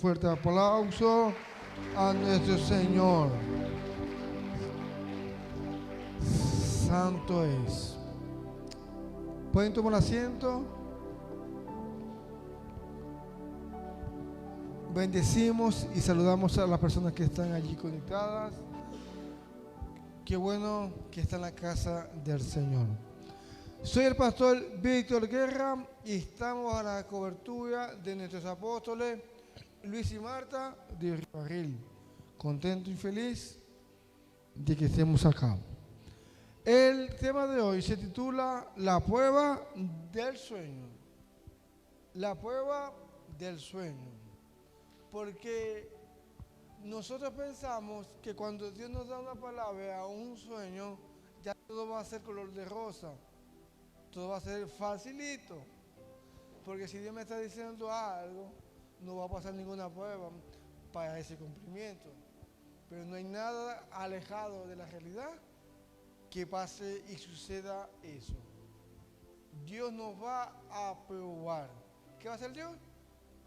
Fuerte aplauso a nuestro Señor. Santo es. ¿Pueden tomar asiento? Bendecimos y saludamos a las personas que están allí conectadas. Qué bueno que está en la casa del Señor. Soy el pastor Víctor Guerra y estamos a la cobertura de nuestros apóstoles Luis y Marta de Ribarril. Contento y feliz de que estemos acá. El tema de hoy se titula La prueba del sueño. La prueba del sueño. Porque nosotros pensamos que cuando Dios nos da una palabra o un sueño, ya todo va a ser color de rosa. Todo va a ser facilito. Porque si Dios me está diciendo algo, no va a pasar ninguna prueba para ese cumplimiento. Pero no hay nada alejado de la realidad que pase y suceda eso. Dios nos va a probar. ¿Qué va a hacer Dios?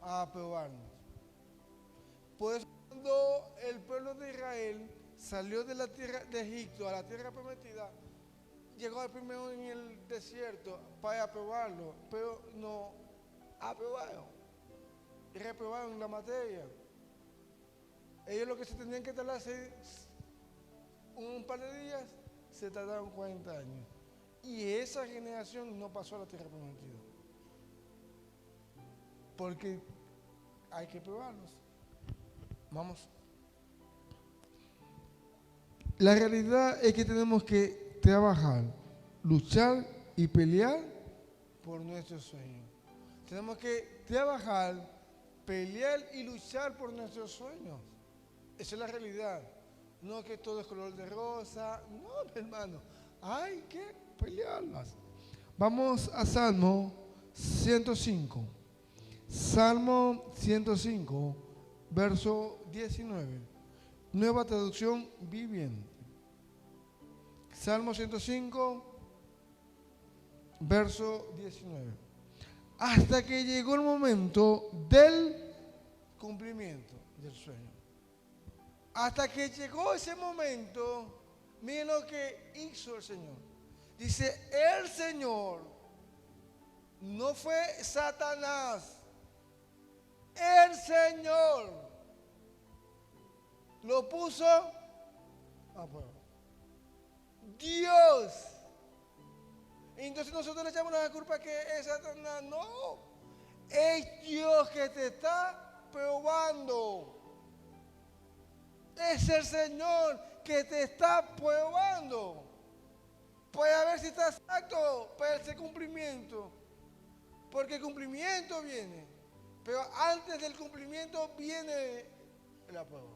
A probarnos. Por eso cuando el pueblo de Israel salió de la tierra de Egipto a la tierra prometida, llegó al primero en el desierto para probarlo, pero no aprobaron. Y reprobaron la materia. Ellos lo que se tenían que tardar un par de días, se tardaron 40 años. Y esa generación no pasó a la tierra prometida. Porque hay que probarlos. Vamos. La realidad es que tenemos que trabajar, luchar y pelear por nuestros sueños. Tenemos que trabajar, pelear y luchar por nuestros sueños. Esa es la realidad. No que todo es color de rosa. No, mi hermano. Hay que pelearlas. Vamos a Salmo 105. Salmo 105, verso 19. Nueva traducción viviente. Salmo 105, verso 19. Hasta que llegó el momento del cumplimiento del sueño. Hasta que llegó ese momento, miren lo que hizo el Señor. Dice, el Señor no fue Satanás. El Señor lo puso a prueba. Dios. Entonces nosotros le echamos la culpa que es Satanás. No. Es Dios que te está probando. Es el Señor que te está probando para ver si estás apto para ese cumplimiento. Porque el cumplimiento viene, pero antes del cumplimiento viene la prueba.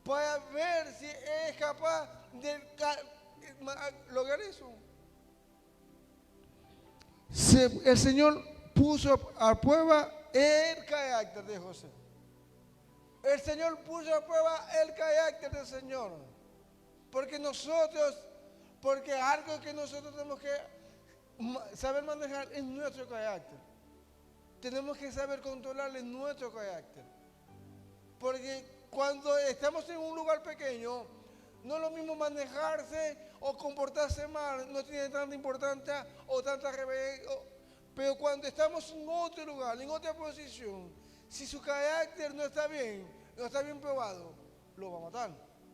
Para ver si es capaz de lograr eso. El Señor puso a prueba el carácter de José. El Señor puso a prueba el carácter del Señor. Porque algo que nosotros tenemos que saber manejar es nuestro carácter. Tenemos que saber controlar nuestro carácter. Porque cuando estamos en un lugar pequeño, no es lo mismo manejarse o comportarse mal, no tiene tanta importancia o tanta reverencia. Pero cuando estamos en otro lugar, en otra posición, si su carácter no está bien probado, lo va a matar,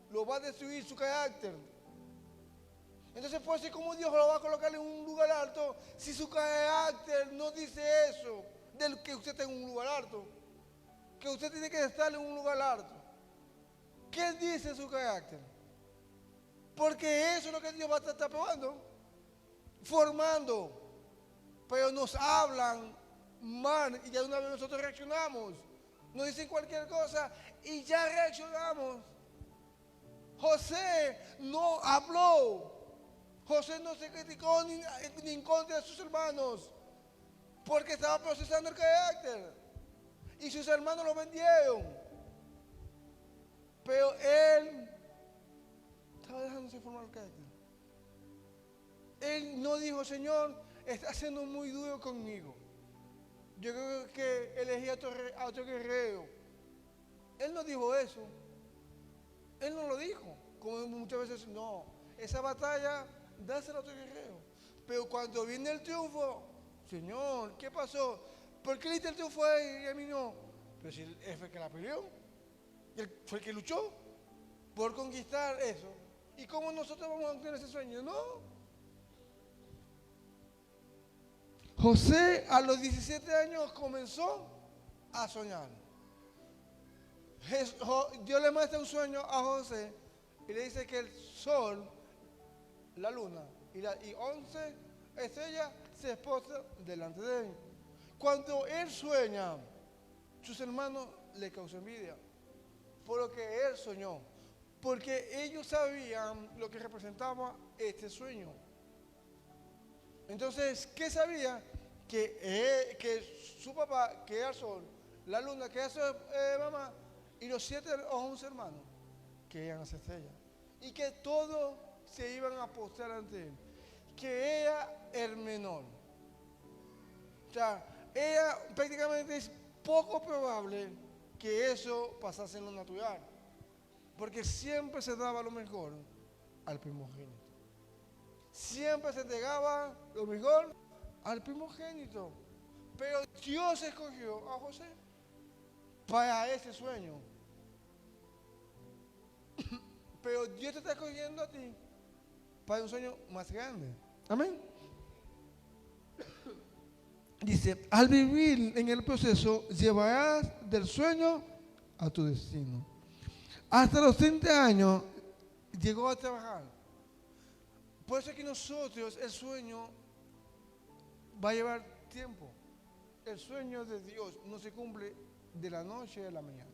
lo va a destruir su carácter. Entonces, pues, ¿cómo Dios lo va a colocar en un lugar alto si su carácter no dice eso, del que usted está en un lugar alto? Que usted tiene que estar en un lugar alto. ¿Qué dice su carácter? Porque eso es lo que Dios va a estar probando, formando. Pero nos hablan mal y ya de una vez nosotros reaccionamos. Nos dicen cualquier cosa y ya reaccionamos. José no habló. José no se criticó ni en contra de sus hermanos porque estaba procesando el carácter. Y sus hermanos lo vendieron. Pero él estaba dejándose formar el carácter. Él no dijo, Señor, está siendo muy duro conmigo. Yo creo que elegí a otro guerrero no dijo eso. Él no lo dijo. Como muchas veces, no. Esa batalla, dásela a tu guerrero. Pero cuando viene el triunfo, Señor, ¿qué pasó? ¿Por qué le diste el triunfo a él y a mí no? Pero si él fue el que la peleó. Él fue el que luchó por conquistar eso. ¿Y cómo nosotros vamos a obtener ese sueño? No. José a los 17 años comenzó a soñar. Dios le muestra un sueño a José y le dice que el sol, la luna y 11 estrellas se posan delante de él. Cuando él sueña, sus hermanos le causan envidia por lo que él soñó, porque ellos sabían lo que representaba este sueño. Entonces, ¿qué sabía? Que su papá, que era el sol, la luna, que era su mamá, y los 7 o 11 hermanos, que eran las estrellas, y que todos se iban a postrar ante él, que era el menor. O sea, era prácticamente poco probable que eso pasase en lo natural, porque siempre se daba lo mejor al primogénito. Siempre se entregaba lo mejor al primogénito. Pero Dios escogió a José para ese sueño. Pero Dios te está escogiendo a ti para un sueño más grande. Amén. Dice, al vivir en el proceso, llevarás del sueño a tu destino. Hasta los 30 años llegó a trabajar. Por eso es que nosotros, el sueño va a llevar tiempo. El sueño de Dios no se cumple de la noche a la mañana.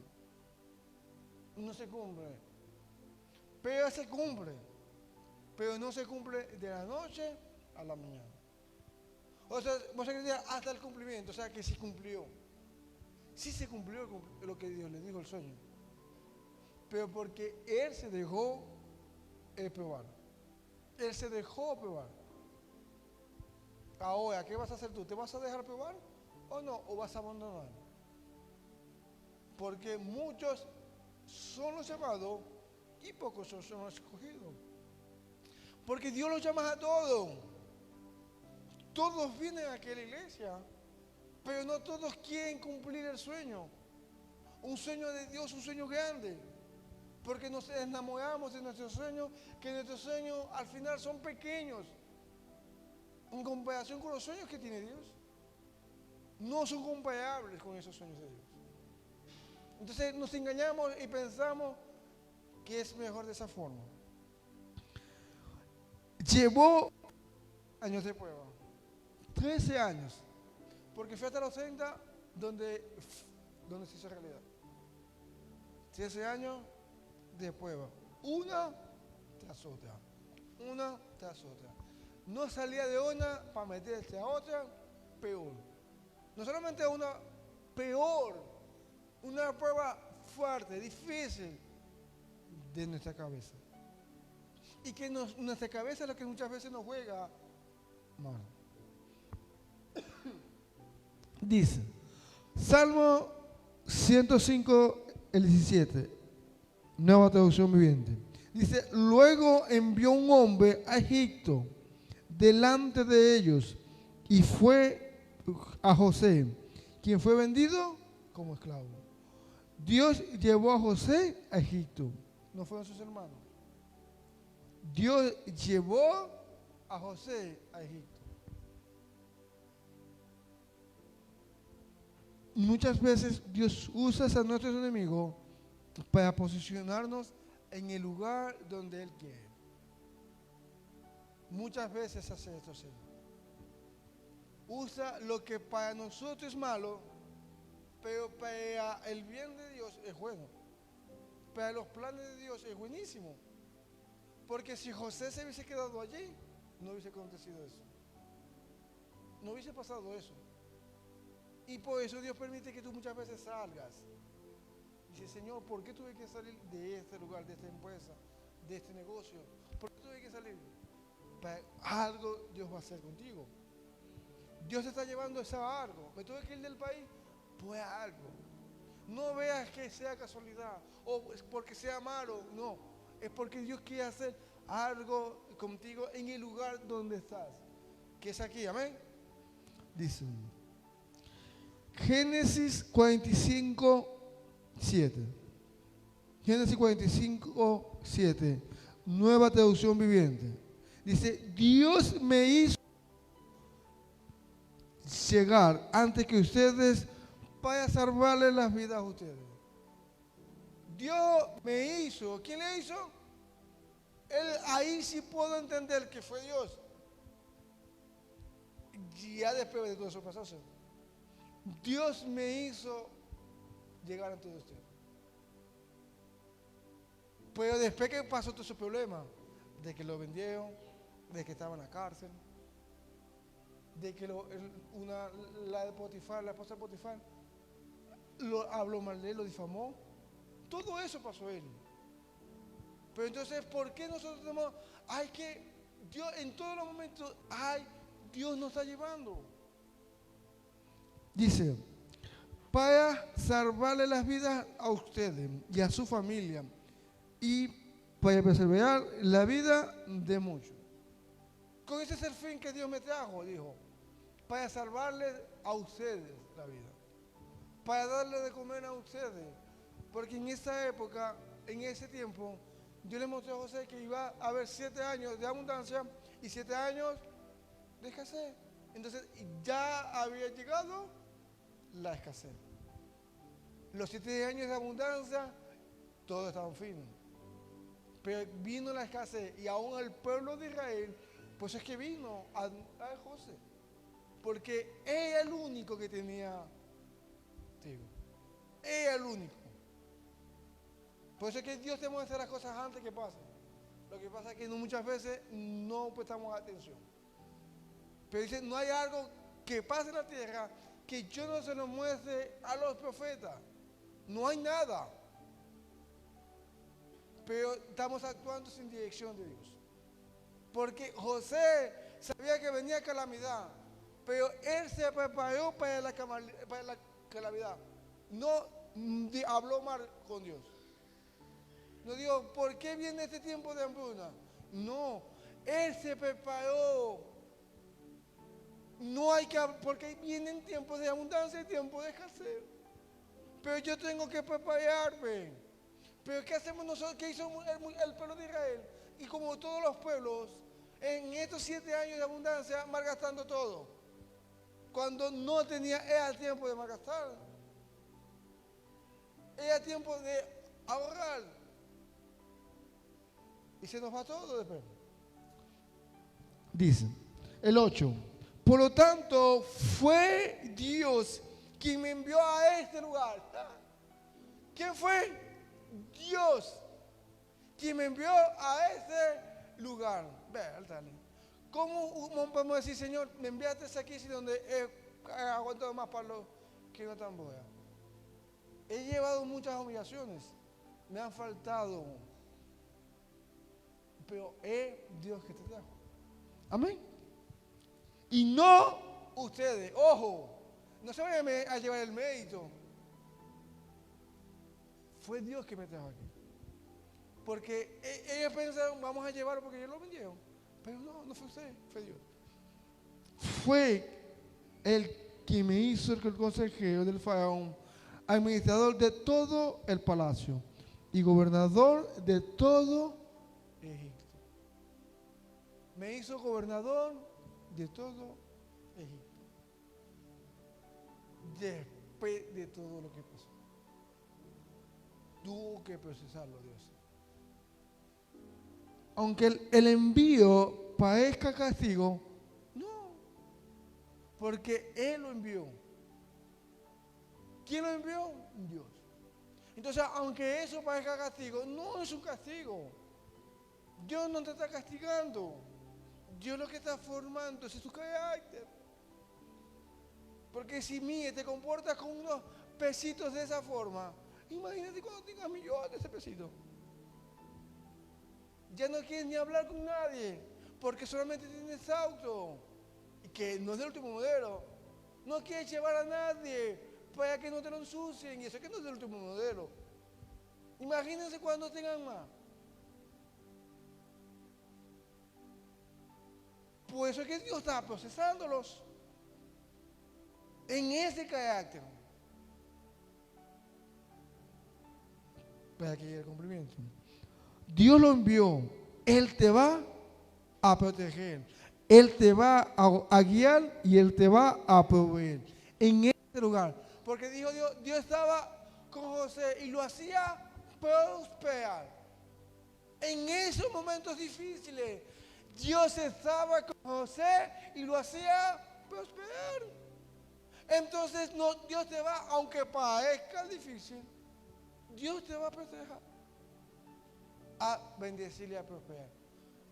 No se cumple. Pero se cumple. Pero no se cumple de la noche a la mañana. O sea, vamos a decir hasta el cumplimiento. O sea, que sí cumplió. Sí se cumplió lo que Dios le dijo el sueño. Pero porque Él se dejó probar. Él se dejó probar. Ahora, ¿qué vas a hacer tú? ¿Te vas a dejar probar o no? ¿O vas a abandonar? Porque muchos son los llamados y pocos son los escogidos. Porque Dios los llama a todos. Todos vienen a aquella iglesia, pero no todos quieren cumplir el sueño. Un sueño de Dios, un sueño grande. Porque nos enamoramos de nuestros sueños, que nuestros sueños al final son pequeños en comparación con los sueños que tiene Dios. No son comparables con esos sueños de Dios. Entonces nos engañamos y pensamos que es mejor de esa forma. Llevó años de prueba, 13 años, porque fue hasta los 30 donde se hizo realidad. 13 años de prueba, una tras otra, una tras otra. No salía de una para meterse a otra, peor. No solamente una, peor, una prueba fuerte, difícil de nuestra cabeza. Y que nuestra cabeza es lo que muchas veces nos juega mal. Dice, Salmo 105, el 17, nueva traducción viviente. Dice, luego envió un hombre a Egipto delante de ellos y fue a José, quien fue vendido como esclavo. Dios llevó a José a Egipto, no fueron sus hermanos. Dios llevó a José a Egipto. Muchas veces Dios usa a nuestros enemigos para posicionarnos en el lugar donde Él quiere. Muchas veces hace esto, Señor. Usa lo que para nosotros es malo, pero para el bien de Dios es bueno. Para los planes de Dios es buenísimo. Porque si José se hubiese quedado allí, no hubiese acontecido eso. No hubiese pasado eso. Y por eso Dios permite que tú muchas veces salgas. Dice, Señor, ¿por qué tuve que salir de este lugar, de esta empresa, de este negocio? ¿Por qué tuve que salir? Para algo Dios va a hacer contigo. Dios te está llevando a algo. Me tuve que ir del país, pues algo. No veas que sea casualidad o es porque sea malo, no. Es porque Dios quiere hacer algo contigo en el lugar donde estás, que es aquí, amén. Dice Génesis 45, 7. Génesis 45, 7. Nueva traducción viviente. Dice, Dios me hizo llegar antes que ustedes para salvarles las vidas a ustedes. Dios me hizo. ¿Quién le hizo? Él, ahí sí puedo entender que fue Dios. Ya después de todo eso pasó. Dios me hizo llegar ante usted. Pero después que pasó todo ese problema, de que lo vendieron, de que estaba en la cárcel, de que la de Potifar, la esposa de Potifar, lo habló mal de él, lo difamó. Todo eso pasó a él. Pero entonces, ¿por qué nosotros tenemos, hay que, Dios en todos los momentos, Dios nos está llevando? Dice, para salvarle las vidas a ustedes y a su familia y para preservar la vida de muchos. Con ese es el fin que Dios me trajo, dijo, para salvarle a ustedes la vida, para darle de comer a ustedes, porque en esa época, en ese tiempo, Dios le mostró a José que iba a haber 7 años de abundancia y 7 años de escasez. Entonces ya había llegado la escasez. Los 7 años de abundancia, todos estaban finos. Pero vino la escasez y aún el pueblo de Israel, pues es que vino a José. Porque era el único que tenía trigo. Era el único. Por eso es que Dios te muestra las cosas antes que pasen. Lo que pasa es que muchas veces no prestamos atención. Pero dice, no hay algo que pase en la tierra que yo no se lo muestre a los profetas. No hay nada. Pero estamos actuando sin dirección de Dios. Porque José sabía que venía calamidad, pero él se preparó para la calamidad. No habló mal con Dios. No dijo, ¿por qué viene este tiempo de hambruna? No, él se preparó. No hay que, porque vienen tiempos de abundancia y tiempos de escasez. Pero yo tengo que prepararme. Pero ¿qué hacemos nosotros? ¿Qué hizo el pueblo de Israel? Y como todos los pueblos, en estos 7 años de abundancia, malgastando todo. Cuando no era tiempo de malgastar. Era tiempo de ahorrar. Y se nos va todo después. Dice, el 8. Por lo tanto, fue Dios quien me envió a este lugar. ¿Quién fue? Dios, quien me envió a este lugar. ¿Cómo podemos decir, Señor, me enviaste aquí si donde he aguantado más palos que no tan buena? He llevado muchas humillaciones, me han faltado, pero es Dios que te trajo. Amén. Y no ustedes, ojo, no se vayan a llevar el mérito. Fue Dios que me trajo aquí. Porque ellos pensaron, vamos a llevarlo porque ellos lo vendieron. Pero no fue usted, fue Dios. Fue el que me hizo el consejero del faraón, administrador de todo el palacio y gobernador de todo Egipto. Me hizo gobernador de todo Egipto. Después de todo lo que pasó. Tuvo que procesarlo Dios. Aunque el envío parezca castigo, no, porque Él lo envió. ¿Quién lo envió? Dios. Entonces, aunque eso parezca castigo, no es un castigo. Dios no te está castigando. Dios lo que está formando es tu carácter. Porque si te comportas con unos pesitos de esa forma, imagínate cuando tengas millones de ese pesito. Ya no quieres ni hablar con nadie, porque solamente tienes auto, y que no es del último modelo. No quieres llevar a nadie, para que no te lo ensucien. Y eso que no es del último modelo. Imagínense cuando tengan más. Por eso es que Dios está procesándolos en ese carácter. Para que llegue el cumplimiento. Dios lo envió. Él te va a proteger. Él te va a guiar y Él te va a proveer en este lugar. Porque dijo Dios estaba con José y lo hacía prosperar. En esos momentos difíciles, Dios estaba con José y lo hacía prosperar. Entonces Dios te va, aunque parezca difícil, Dios te va a proteger, a bendecir y a prosperar,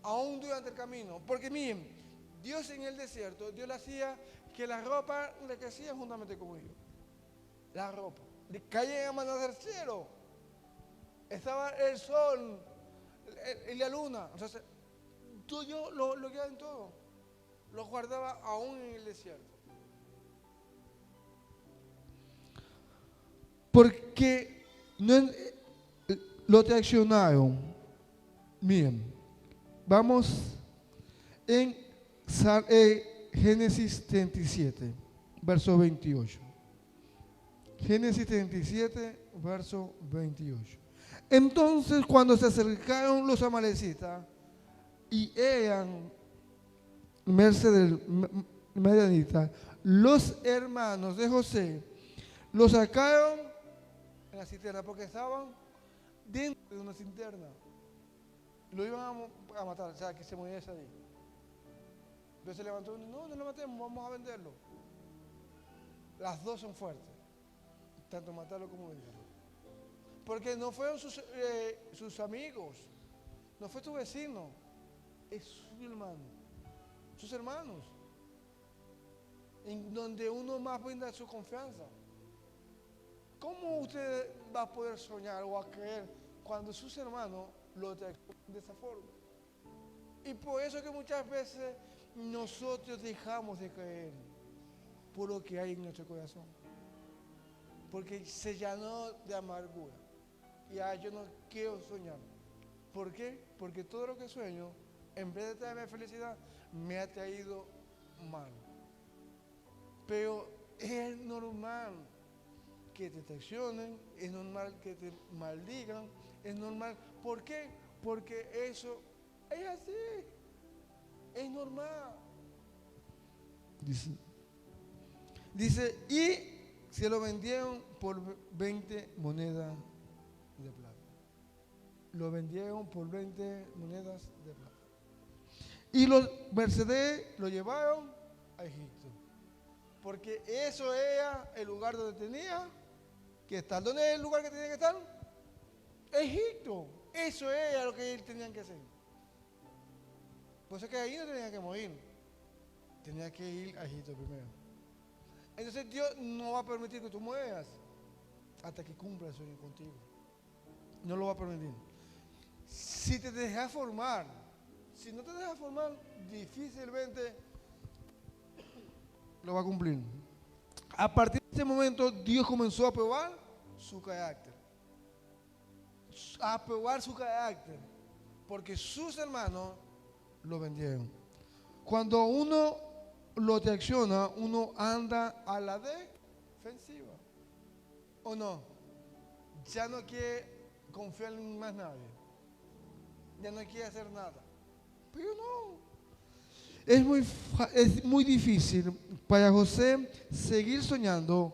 aún durante el camino. Porque miren, Dios en el desierto, Dios le hacía que la ropa le crecía juntamente con ellos. La ropa, le caía a manos del cielo. Estaba el sol y la luna. Entonces, Dios lo guiaba en todo. Lo guardaba aún en el desierto. Porque no, lo traicionaron. Miren, vamos en Génesis 37, verso 28. Génesis 37, verso 28. Entonces, cuando se acercaron los amalecitas y eran merced del medianita, los hermanos de José los sacaron en la cisterna porque estaban dentro de una cisterna. Lo iban a matar, o sea, que se muriese ahí. Entonces se levantó uno, no lo matemos, vamos a venderlo. Las dos son fuertes, tanto matarlo como venderlo. Porque no fueron sus amigos, no fue tu vecino, es su hermano, sus hermanos, en donde uno más brinda su confianza. ¿Cómo usted va a poder soñar o a creer cuando sus hermanos lo traicionan de esa forma? Y por eso que muchas veces nosotros dejamos de creer por lo que hay en nuestro corazón. Porque se llenó de amargura. Y yo no quiero soñar. ¿Por qué? Porque todo lo que sueño, en vez de traerme felicidad, me ha traído mal. Pero es normal que te traicionen, es normal que te maldigan, es normal. ¿Por qué? Porque eso es así, es normal. Dice, y se lo vendieron por 20 monedas de plata. Lo vendieron por 20 monedas de plata. Y los mercaderes lo llevaron a Egipto. Porque eso era el lugar donde tenía que estar. ¿Dónde es el lugar que tenía que estar? Egipto. Eso era lo que ellos tenían que hacer. Por eso que ahí no tenía que morir. Tenía que ir a Egipto primero. Entonces Dios no va a permitir que tú mueras hasta que cumpla el sueño contigo. No lo va a permitir. Si te dejas formar, si no te dejas formar, difícilmente lo va a cumplir. A partir de ese momento, Dios comenzó a probar su carácter. A probar su carácter. Porque sus hermanos lo vendieron. Cuando uno lo traiciona, uno anda a la defensiva. ¿O no? Ya no quiere confiar en más nadie. Ya no quiere hacer nada. Pero no. Es muy difícil para José seguir soñando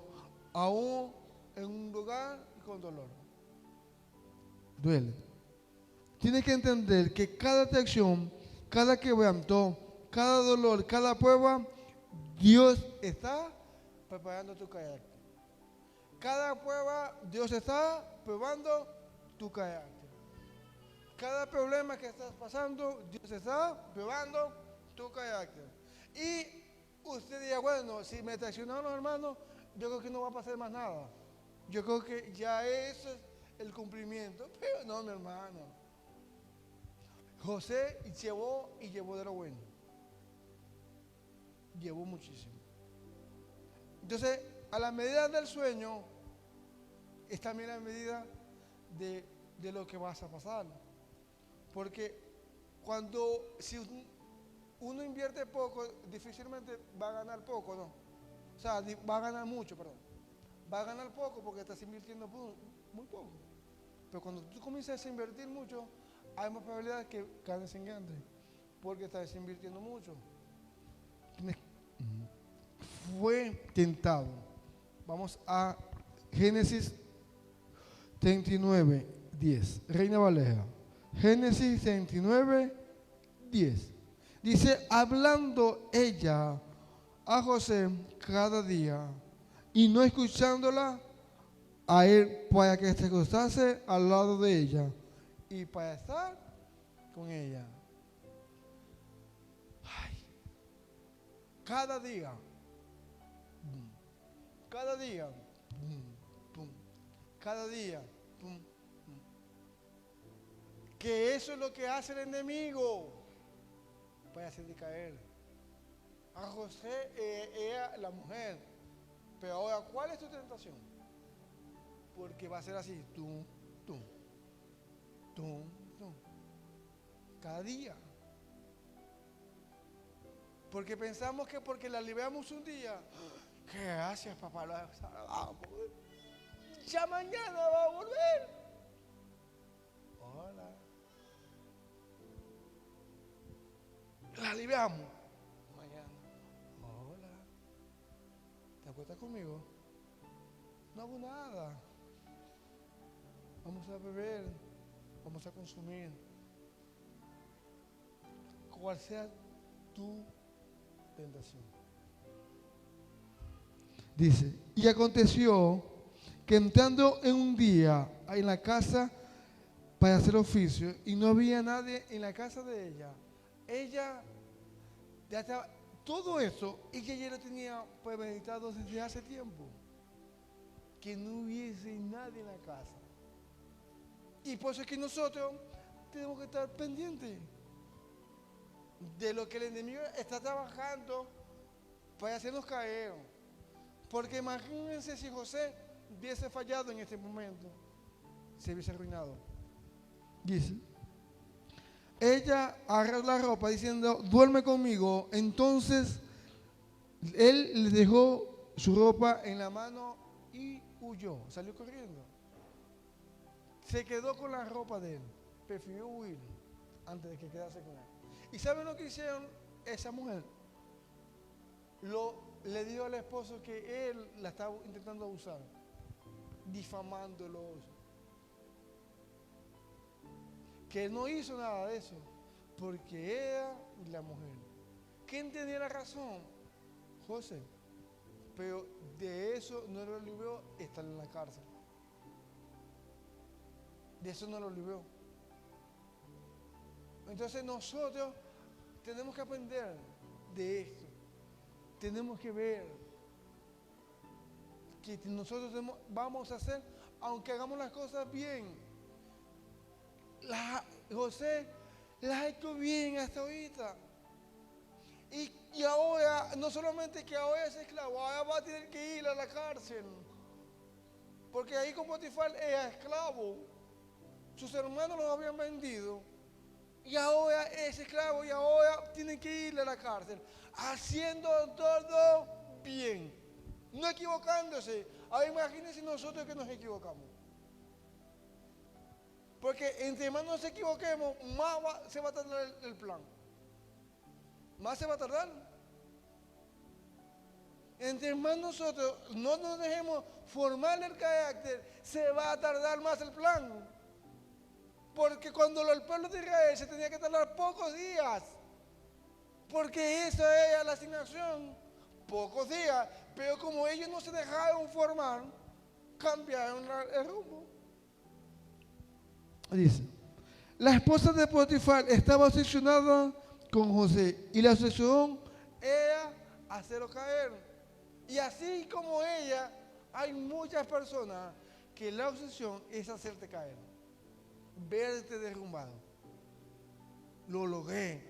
aún en un lugar con dolor. Duele. Tienes que entender que cada traición, cada quebranto, cada dolor, cada prueba, Dios está preparando tu carácter. Cada prueba, Dios está probando tu carácter. Cada problema que estás pasando, Dios está probando tu carácter. Y usted dirá, bueno, si me traicionaron los hermanos, yo creo que no va a pasar más nada. Yo creo que ya eso es el cumplimiento. Pero no, mi hermano. José llevó de lo bueno. Llevó muchísimo. Entonces, a la medida del sueño es también la medida de lo que vas a pasar. Porque si uno invierte poco, difícilmente va a ganar poco, ¿no? O sea, va a ganar mucho, perdón. Va a ganar poco porque estás invirtiendo muy poco. Pero cuando tú comienzas a invertir mucho, hay más probabilidad de que ganes en grande. Porque estás invirtiendo mucho. Fue tentado. Vamos a Génesis 39, 10. Reina Valera. Génesis 39, 10. Dice, hablando ella a José cada día y no escuchándola a él para que se acostase al lado de ella y para estar con ella. Ay. Cada día, cada día, cada día, que eso es lo que hace el enemigo para hacerle caer. A José era la mujer, pero ahora, ¿cuál es tu tentación? Porque va a ser así, cada día. Porque pensamos que porque la liberamos un día, gracias papá, lo salvamos. Ya mañana va a volver. Hola. La liberamos. Mañana. Hola. ¿Te acuestas conmigo? No hago nada. Vamos a beber. Vamos a consumir. Cual sea tu tentación. Dice, y aconteció que entrando en un día en la casa para hacer oficio y no había nadie en la casa de ella, ella ya estaba, todo eso ella ya lo tenía premeditado desde hace tiempo, que no hubiese nadie en la casa. Y por eso es que nosotros tenemos que estar pendientes de lo que el enemigo está trabajando para hacernos caer. Porque imagínense si José hubiese fallado en este momento, se hubiese arruinado. Dice, ella agarró la ropa diciendo, duerme conmigo. Entonces él le dejó su ropa en la mano y huyó, salió corriendo. Se quedó con la ropa de él, prefirió huir antes de que quedase con él. ¿Y saben lo que hicieron esa mujer? Le dijo al esposo que él la estaba intentando abusar, difamándolos. Que no hizo nada de eso, porque era la mujer. ¿Quién tenía la razón? José. Pero de eso no lo libró estar en la cárcel. De eso no lo libró. Entonces nosotros tenemos que aprender de esto. Tenemos que ver que nosotros vamos a hacer, aunque hagamos las cosas bien. José las ha hecho bien hasta ahorita. Y ahora, no solamente que ahora es esclavo, ahora va a tener que ir a la cárcel. Porque ahí con Potifar era esclavo. Sus hermanos lo habían vendido. Y ahora es esclavo y ahora tiene que ir a la cárcel. Haciendo todo bien. No equivocándose. Ahora imagínense nosotros que nos equivocamos. Porque entre más nos equivoquemos, más se va a tardar el plan. Más se va a tardar. Entre más nosotros no nos dejemos formar el carácter, se va a tardar más el plan. Porque cuando el pueblo de Israel se tenía que tardar pocos días. Porque esa era la asignación. Pocos días. Pero como ellos no se dejaron formar, cambiaron el rumbo. Dice, la esposa de Potifar estaba obsesionada con José y la obsesión era hacerlo caer. Y así como ella, hay muchas personas que la obsesión es hacerte caer, verte derrumbado. Lo logré,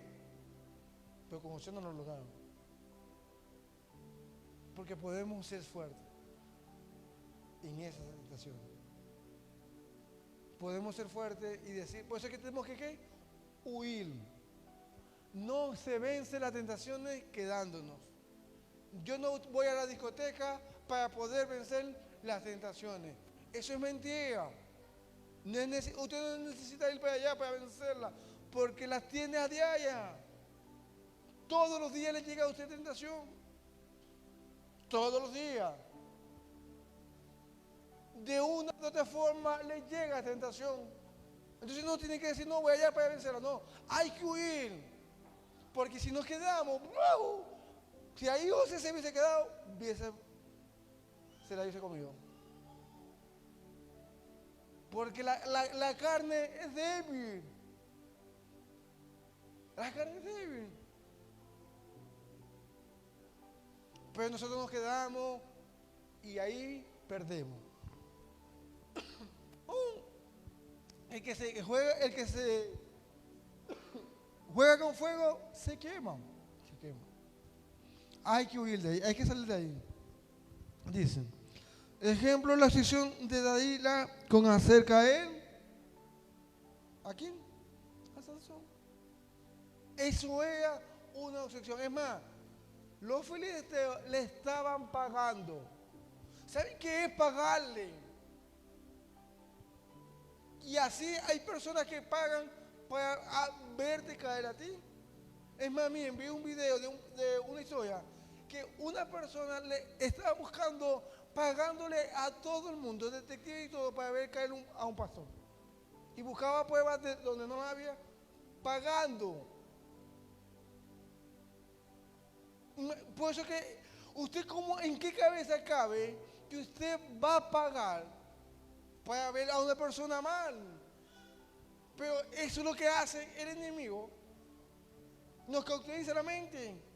pero con José no lo lograron. Porque podemos ser fuertes, en esa tentación. Podemos ser fuertes y decir, por eso es que tenemos que ¿qué? Huir. No se vence las tentaciones quedándonos. Yo no voy a la discoteca para poder vencer las tentaciones. Eso es mentira. Usted no necesita ir para allá para vencerlas, porque las tiene a diario. Todos los días le llega a usted tentación. Todos los días. De una u otra forma le llega tentación. Entonces no tiene que decir, no, voy allá para vencerla. No, hay que huir. Porque si nos quedamos, ¡wow! Si ahí José se hubiese quedado, se la hubiese comido. Porque la carne es débil. La carne es débil. Pero nosotros nos quedamos y ahí perdemos. El que se juega con fuego se quema. Hay que huir de ahí, hay que salir de ahí. Dice, ejemplo, la acción de Dalila con hacer caer. ¿A quién? A Sansón. Eso era una obsesión. Es más, los filisteos le estaban pagando. ¿Saben qué es pagarle? Y así hay personas que pagan para verte caer a ti. Es más, miren, vi un video de una historia que una persona le estaba buscando, pagándole a todo el mundo, detective y todo, para ver caer a un pastor. Y buscaba pruebas de donde no había, pagando. Por eso que usted, como en qué cabeza cabe que usted va a pagar para ver a una persona mal. Pero eso es lo que hace el enemigo. Nos cauteriza la mente.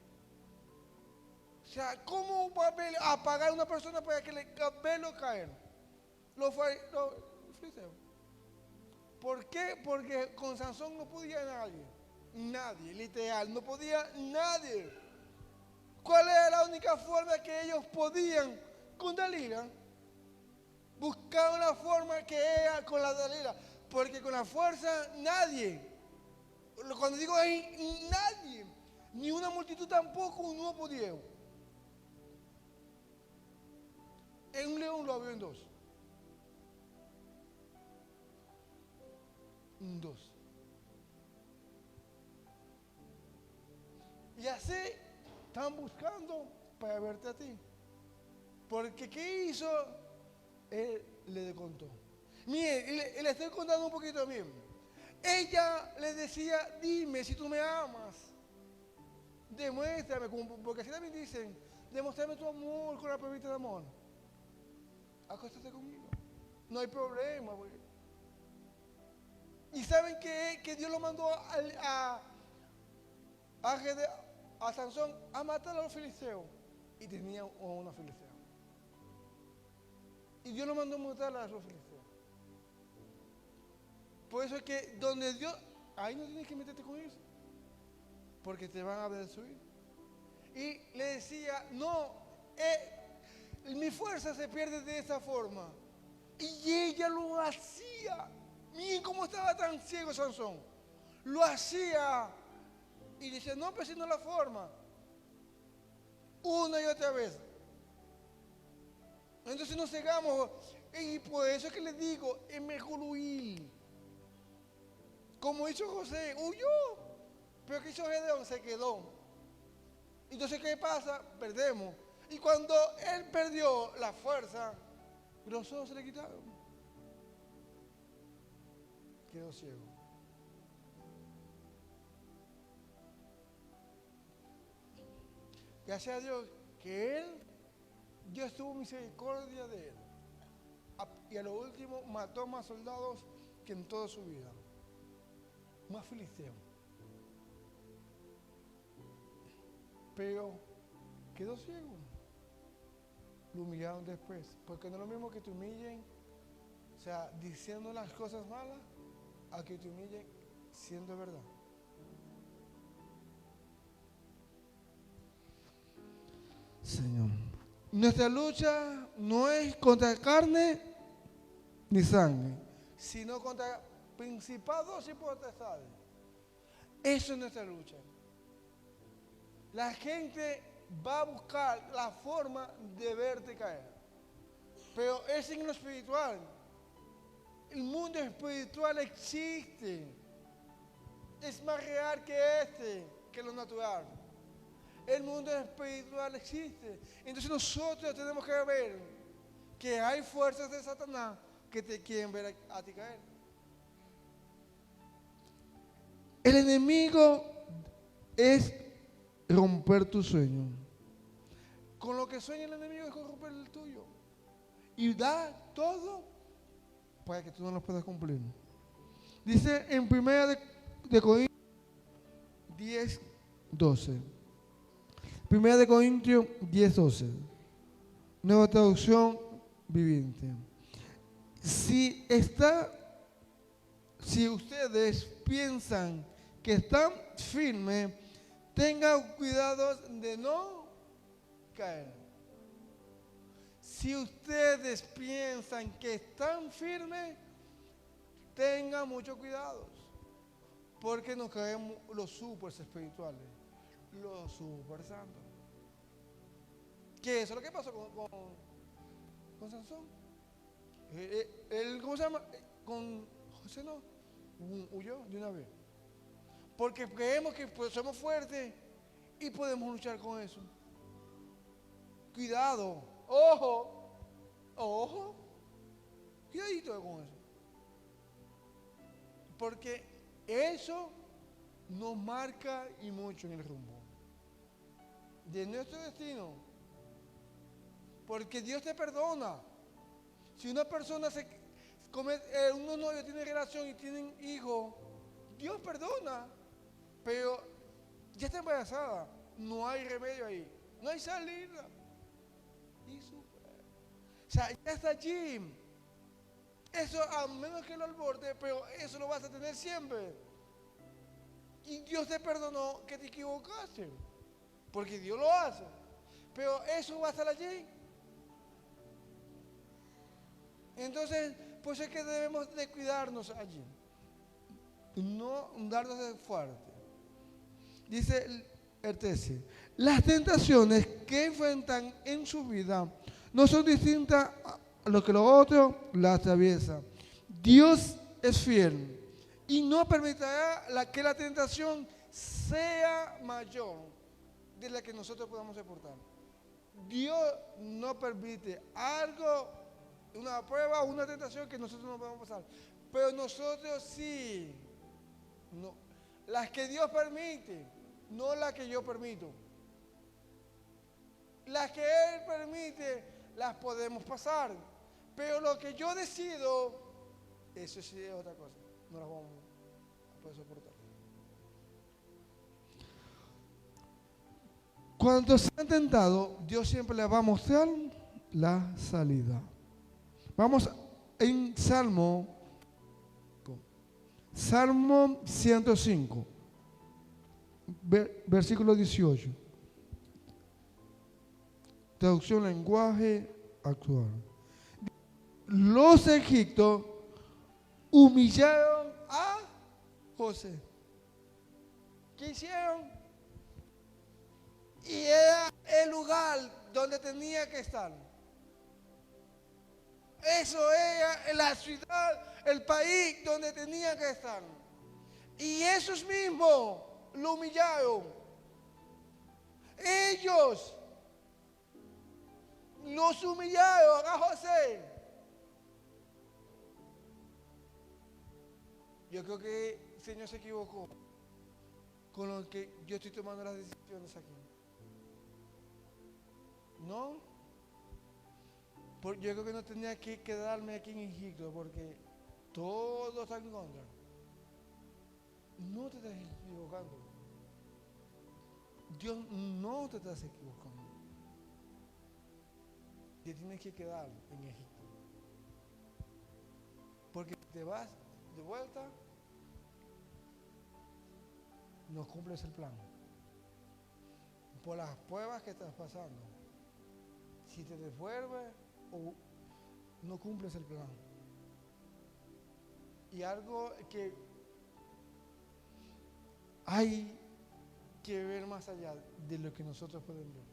O sea, ¿cómo va a pagar a una persona para que le verlo caer? Los filisteos. ¿Por qué? Porque con Sansón no podía nadie. Nadie, literal, no podía nadie. ¿Cuál era la única forma que ellos podían con Dalila? Buscaban la forma que era con la Dalila, porque con la fuerza nadie. Cuando digo ahí, nadie, ni una multitud tampoco, no podía. En un león lo abrió en dos. En dos. Y así están buscando para verte a ti. Porque ¿qué hizo? Él le contó. Mire, le estoy contando un poquito bien. Ella le decía, dime si tú me amas. Demuéstrame, porque así también dicen, demuéstrame tu amor con la pruebita de amor. Acuéstate conmigo. No hay problema, güey. ¿Y saben que Dios lo mandó a Sansón a matar a los filisteos? Y tenía una filistea. Y Dios lo mandó a matar a los filisteos. Por eso es que donde Dios, ahí no tienes que meterte con ellos, porque te van a destruir. Y le decía, no, mi fuerza se pierde de esa forma. Y ella lo hacía. Miren cómo estaba tan ciego Sansón. Lo hacía. Y decía, no, pero si no la forma. Una y otra vez. Entonces nos cegamos. Y por eso es que les digo, es mejor huir. Como hizo José, huyó. Pero que hizo Gedeón, se quedó. Entonces, ¿qué pasa? Perdemos. Y cuando él perdió la fuerza, los ojos se le quitaron. Quedó ciego. Gracias a Dios que Dios tuvo misericordia de él. Y a lo último mató más soldados que en toda su vida. Más filisteos. Pero quedó ciego. Lo humillaron después. Porque no es lo mismo que te humillen, o sea, diciendo las cosas malas, a que te humillen siendo verdad. Señor, Nuestra lucha no es contra carne ni sangre, sino contra principados y potestades. Eso es nuestra lucha. La gente va a buscar la forma de verte caer, pero es en lo espiritual. El mundo espiritual existe. Es más real que lo natural. El mundo espiritual existe. Entonces nosotros tenemos que ver que hay fuerzas de Satanás que te quieren ver a ti caer. El enemigo es romper tu sueño. Con lo que sueña el enemigo es romper el tuyo. Y da todo para que tú no lo puedas cumplir. Dice en 1 de Corintios 10, 12. 1 de Corintios 10, 12. Nueva traducción viviente. Si ustedes piensan que están firmes, tengan cuidado de no caer. Si ustedes piensan que están firmes, tengan mucho cuidado, porque nos caemos los super espirituales, los super santos. ¿Qué es lo que pasó con Sansón? ¿Cómo se llama? Con José no, huyó de una vez. Porque creemos que somos fuertes y podemos luchar con eso. Cuidado, ojo, cuidadito con eso. Porque eso nos marca y mucho en el rumbo de nuestro destino. Porque Dios te perdona. Si una persona unos novios tienen relación y tienen hijos, Dios perdona. Pero ya está embarazada. No hay remedio ahí. No hay salida. O sea, ya está allí. Eso a menos que lo alborde, pero eso lo vas a tener siempre. Y Dios te perdonó que te equivocaste. Porque Dios lo hace. Pero eso va a estar allí. Entonces, pues es que debemos de cuidarnos allí. No darnos de fuerte. Dice el 13. Las tentaciones que enfrentan en su vida no son distintas a lo que los otros las atraviesan. Dios es fiel y no permitirá que la tentación sea mayor de la que nosotros podamos soportar. Dios no permite algo, una prueba o una tentación que nosotros no podemos pasar. Pero nosotros sí. No, las que Dios permite, no las que yo permito. Las que Él permite, las podemos pasar. Pero lo que yo decido, eso sí es otra cosa. No las vamos a poder soportar. Cuando sean tentados, Dios siempre les va a mostrar la salida. Vamos en Salmo 105, versículo 18. Traducción lenguaje actual. Los egipcios humillaron a José. ¿Qué hicieron? Y era el lugar donde tenía que estar. Eso era la ciudad, el país donde tenía que estar. Y esos mismos lo humillaron. Ellos los humillaron a José. Yo creo que el Señor se equivocó con lo que yo estoy tomando las decisiones aquí. No, yo creo que no tenía que quedarme aquí en Egipto porque todo está en contra. No te estás equivocando. Dios no te estás equivocando. Te tienes que quedar en Egipto. Porque si te vas de vuelta, no cumples el plan. Por las pruebas que estás pasando. si te devuelves o no cumples el plan. Y algo que hay que ver más allá de lo que nosotros podemos ver.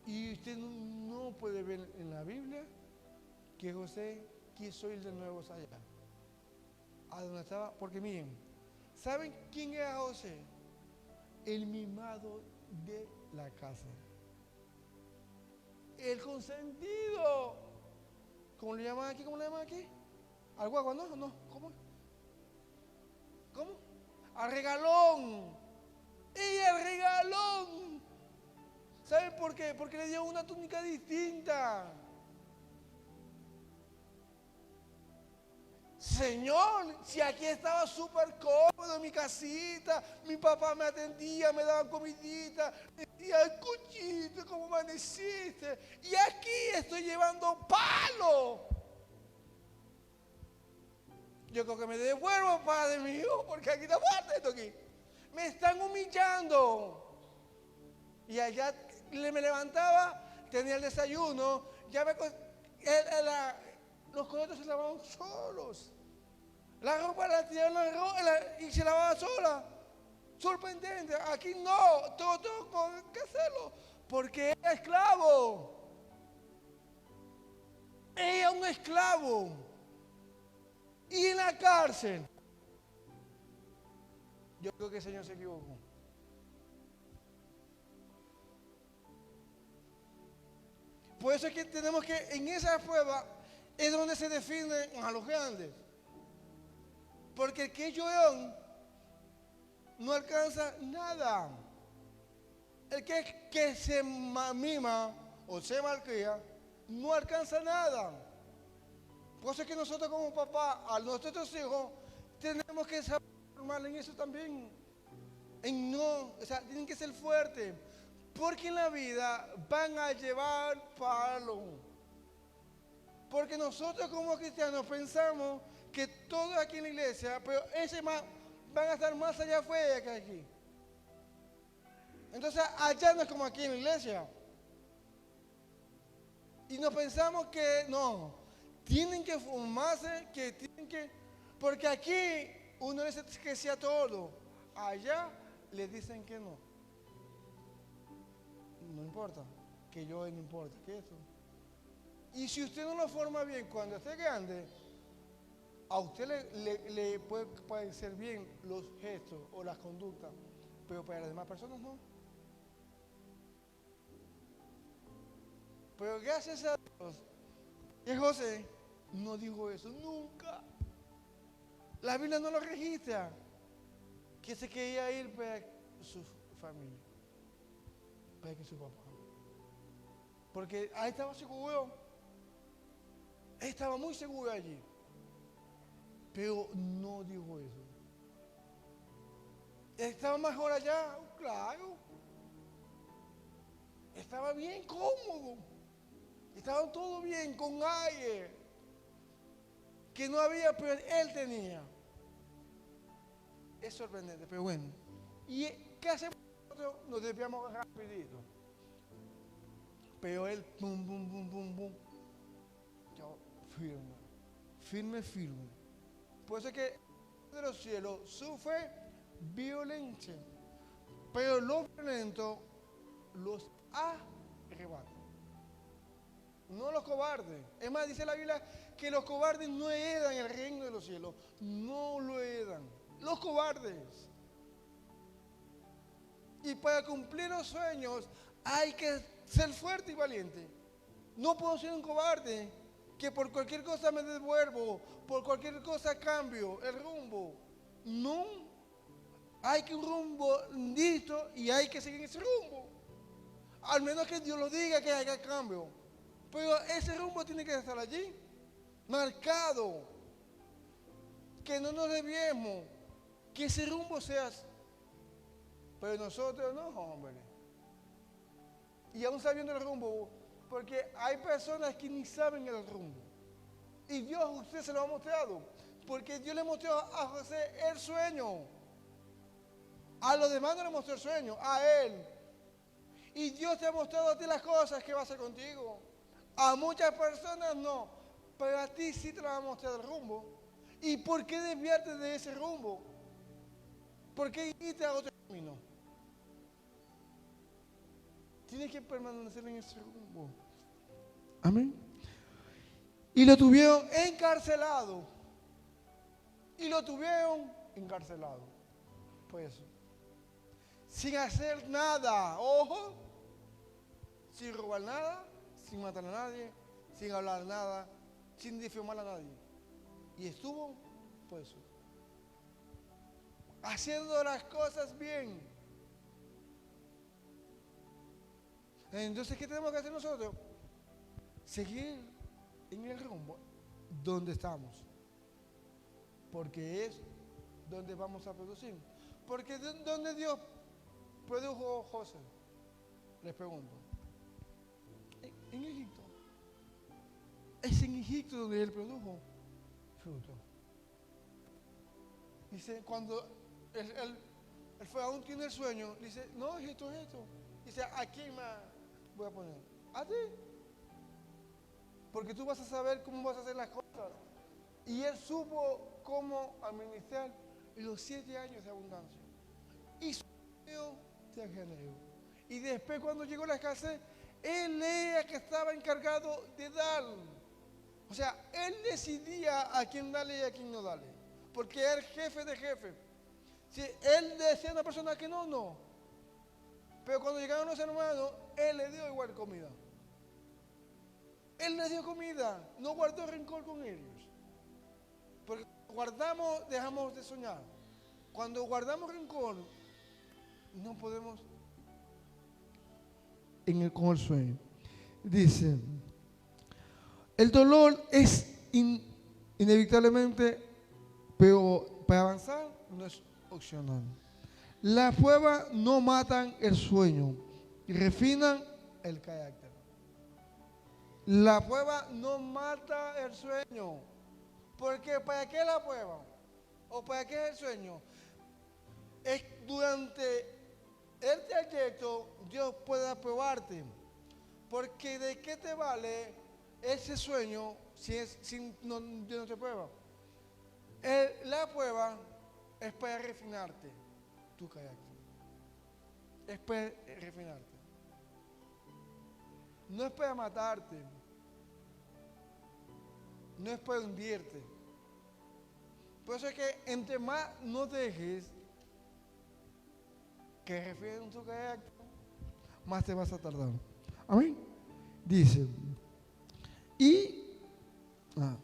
Y usted no puede ver en la Biblia que José quiso ir de nuevo allá, a donde estaba, porque miren, ¿saben quién era José? El mimado de la casa. El consentido. ¿Cómo le llaman aquí? ¿Cómo le llaman aquí? ¿Al guagua? No, no. ¿Cómo? ¿Cómo? Al regalón. ¡Y el regalón! ¿Saben por qué? Porque le dio una túnica distinta. Señor, si aquí estaba súper cómodo en mi casita, mi papá me atendía, me daba comidita, me decía, Cuchito, ¿cómo amaneciste? Y aquí estoy llevando palo. Yo creo que me devuelvo, Padre mío, porque aquí está fuerte esto aquí. Me están humillando. Y allá me levantaba, tenía el desayuno, ya me... los coletos se lavaban solos. La ropa la tiraban y se lavaba sola. Sorprendente. Aquí no, todo tengo que hacerlo. Porque era esclavo. Era un esclavo. Y en la cárcel. Yo creo que el Señor se equivocó. Por eso es que tenemos que, en esa prueba, es donde se definen a los grandes. Porque el que es llorón no alcanza nada. El que se mima o se malcria no alcanza nada. Por eso es que nosotros como papá, a nuestros hijos, tenemos que saber formar en eso también. En no, o sea, tienen que ser fuertes. Porque en la vida van a llevar palo. Porque nosotros como cristianos pensamos que todos aquí en la iglesia, pero ese más, van a estar más allá afuera que aquí. Entonces allá no es como aquí en la iglesia. Y nos pensamos que no, tienen que formarse, que tienen que... Porque aquí uno les dice que sea todo. Allá les dicen que no. No importa, que yo no importa, que eso. Y si usted no lo forma bien cuando esté grande, a usted le puede parecer bien los gestos o las conductas, pero para las demás personas no. Pero gracias a Dios, que José no dijo eso nunca. La Biblia no lo registra, que se quería ir para su familia, para que su papá. Porque ahí estaba seguro, estaba muy seguro allí. Pero no dijo eso. ¿Estaba mejor allá? Claro. Estaba bien cómodo. Estaba todo bien, con aire. Que no había, pero él tenía. Es sorprendente, pero bueno. ¿Y qué hacemos nosotros? Nos desviamos rapidito. Pero él, bum, bum, bum, bum, bum. Yo, firme. Por eso es que de los cielos sufre violencia, pero los violentos los arrebata. No los cobardes. Es más, dice la Biblia que los cobardes no heredan el reino de los cielos. No lo heredan. Los cobardes. Y para cumplir los sueños hay que ser fuerte y valiente. No puedo ser un cobarde que por cualquier cosa me devuelvo, por cualquier cosa cambio el rumbo. No. Hay que un rumbo listo y hay que seguir ese rumbo. Al menos que Dios lo diga que haya cambio. Pero ese rumbo tiene que estar allí, marcado. Que no nos desviemos, que ese rumbo sea. Pero nosotros no, hombre. Y aún sabiendo el rumbo, porque hay personas que ni saben el rumbo. Y Dios a usted se lo ha mostrado. Porque Dios le mostró a José el sueño. A los demás no le mostró el sueño, a él. Y Dios te ha mostrado a ti las cosas que va a hacer contigo. A muchas personas no, pero a ti sí te va a mostrar el rumbo. ¿Y por qué desviarte de ese rumbo? ¿Por qué irte a otro camino? Tienes que permanecer en ese rumbo. Amén. Y lo tuvieron encarcelado. Y lo tuvieron encarcelado. Pues eso. Sin hacer nada. Ojo. Sin robar nada. Sin matar a nadie. Sin hablar nada. Sin difamar a nadie. Y estuvo pues haciendo las cosas bien. Entonces, ¿qué tenemos que hacer nosotros? Seguir en el rumbo donde estamos. Porque es donde vamos a producir. Porque ¿dónde Dios produjo José? Les pregunto. En Egipto. Es en Egipto donde él produjo fruto. Dice, cuando él fue, aún tiene el sueño, dice, no, es esto. Dice, ¿a quién más voy a poner? A ti. Porque tú vas a saber cómo vas a hacer las cosas. Y él supo cómo administrar los 7 años de abundancia. Y su sueño se generó. Y después, cuando llegó la escasez, él era que estaba encargado de dar. O sea, él decidía a quién darle y a quién no darle. Porque era el jefe de jefe. Si él decía a una persona que no, no. Pero cuando llegaron los hermanos, él le dio igual comida. Él les dio comida, no guardó rencor con ellos. Porque cuando guardamos, dejamos de soñar. Cuando guardamos rencor, no podemos con el sueño. Dice, el dolor es inevitablemente, pero para avanzar no es opcional. Las pruebas no matan el sueño y refinan el carácter. La prueba no mata el sueño. Porque ¿para qué la prueba? ¿O para qué es el sueño? Es durante el trayecto Dios puede probarte. Porque ¿de qué te vale ese sueño si Dios no te prueba? La prueba es para refinarte tu carácter. Es para refinarte. No es para matarte. No es para hundirte. Por eso es que entre más no dejes que refinen tu carácter, más te vas a tardar. Amén. Dice.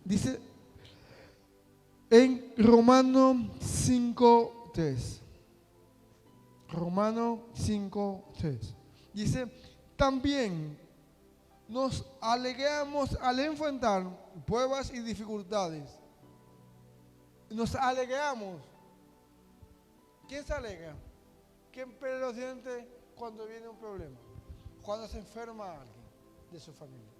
Dice en Romanos 5:3. Romanos 5:3. Dice, también nos alegramos al enfrentar pruebas y dificultades. Nos alegramos. ¿Quién se alegra? ¿Quién pierde los dientes cuando viene un problema? Cuando se enferma alguien de su familia.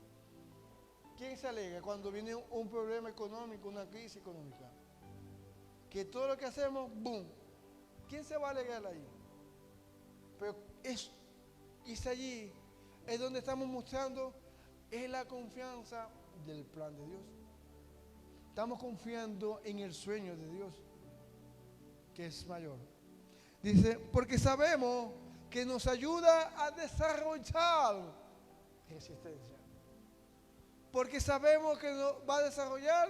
¿Quién se alegra cuando viene un problema económico, una crisis económica? Que todo lo que hacemos, ¡boom! ¿Quién se va a alegrar ahí? Pero es allí, es donde estamos mostrando, es la confianza del plan de Dios. Estamos confiando en el sueño de Dios, que es mayor. Dice, porque sabemos que nos ayuda a desarrollar resistencia. Porque sabemos que nos va a desarrollar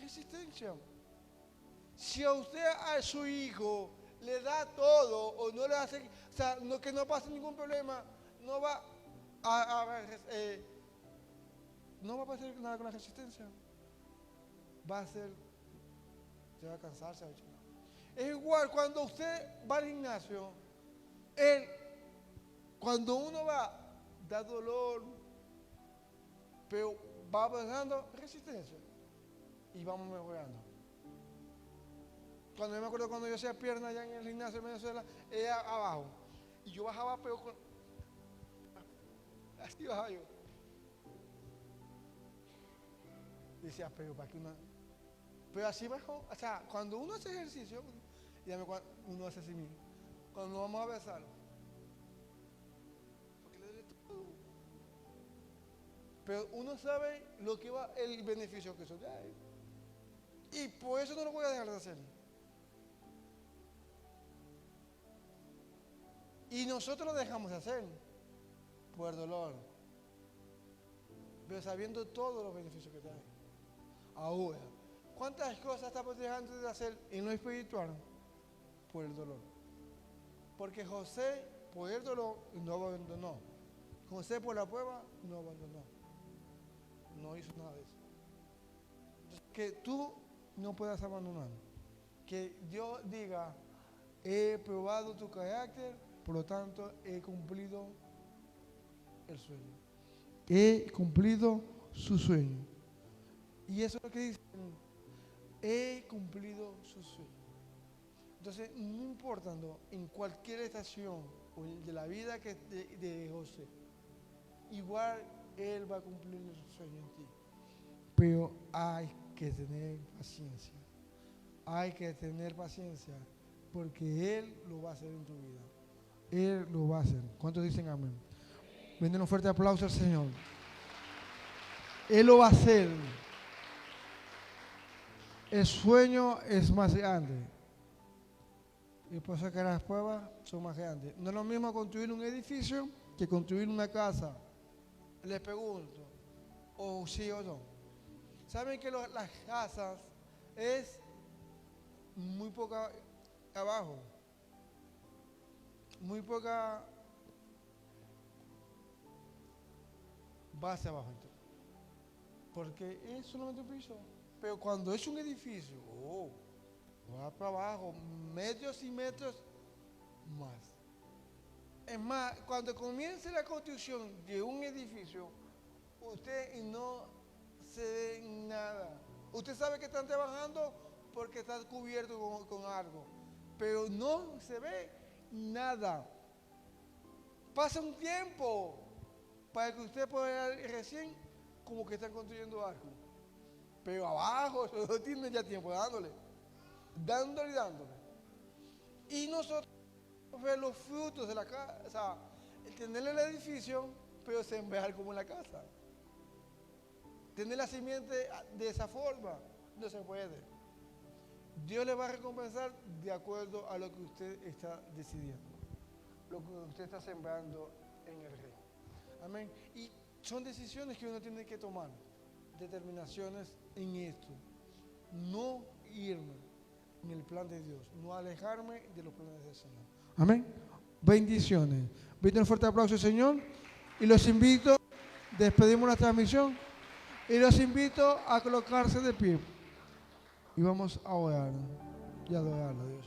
resistencia. Si a usted, a su hijo, le da todo o no le hace, o sea, que no pase ningún problema, no va no va a pasar nada con la resistencia. Se va a cansar, se va a echar. Es igual cuando usted va al gimnasio, cuando uno va, da dolor, pero va avanzando resistencia y vamos mejorando. Cuando yo me acuerdo cuando yo hacía piernas allá en el gimnasio de Venezuela, era abajo. Y yo bajaba, pero así bajaba yo. Decía, pero para que pero así bajó. O sea, cuando uno hace ejercicio, uno hace así mismo. Cuando vamos a besar, Pero uno sabe lo que va, el beneficio que eso trae. Y por eso no lo voy a dejar de hacer. Y nosotros lo dejamos de hacer por el dolor, pero sabiendo todos los beneficios que trae. Ahora, ¿cuántas cosas estamos dejando de hacer en lo espiritual? Por el dolor. Porque José, por el dolor, no abandonó. José, por la prueba, no abandonó. No hizo nada de eso. Entonces, que tú no puedas abandonar. Que Dios diga, he probado tu carácter, por lo tanto, he cumplido el sueño. He cumplido su sueño. Y eso es lo que dicen, he cumplido su sueño. Entonces, no importando en cualquier estación de la vida de José, igual él va a cumplir su sueño en ti. Pero hay que tener paciencia. Hay que tener paciencia porque él lo va a hacer en tu vida. Él lo va a hacer. ¿Cuántos dicen amén? Venden un fuerte aplauso al Señor. Él lo va a hacer. El sueño es más grande. Y por eso que las pruebas son más grandes. No es lo mismo construir un edificio que construir una casa. Les pregunto, o sí o no. ¿Saben que las casas es muy poca abajo? Muy poca base abajo. Porque es solamente un piso. Pero cuando es un edificio, va para abajo, metros y metros más. Es más, cuando comience la construcción de un edificio, usted no se ve nada. Usted sabe que están trabajando porque está cubierto con algo, pero no se ve nada. Pasa un tiempo para que usted pueda ver recién como que están construyendo algo. Pero abajo, eso tiene ya tiempo dándole. Y nosotros ver los frutos de la casa, o sea, tener el edificio, pero sembrar como en la casa. Tener la simiente de esa forma, no se puede. Dios le va a recompensar de acuerdo a lo que usted está decidiendo, lo que usted está sembrando en el reino. Amén. Y son decisiones que uno tiene que tomar, determinaciones en esto. No irme en el plan de Dios, no alejarme de los planes del Señor. Amén. Bendiciones. Brinden un fuerte aplauso al Señor y los invito, despedimos la transmisión y los invito a colocarse de pie y vamos a orar y adorarlo a Dios.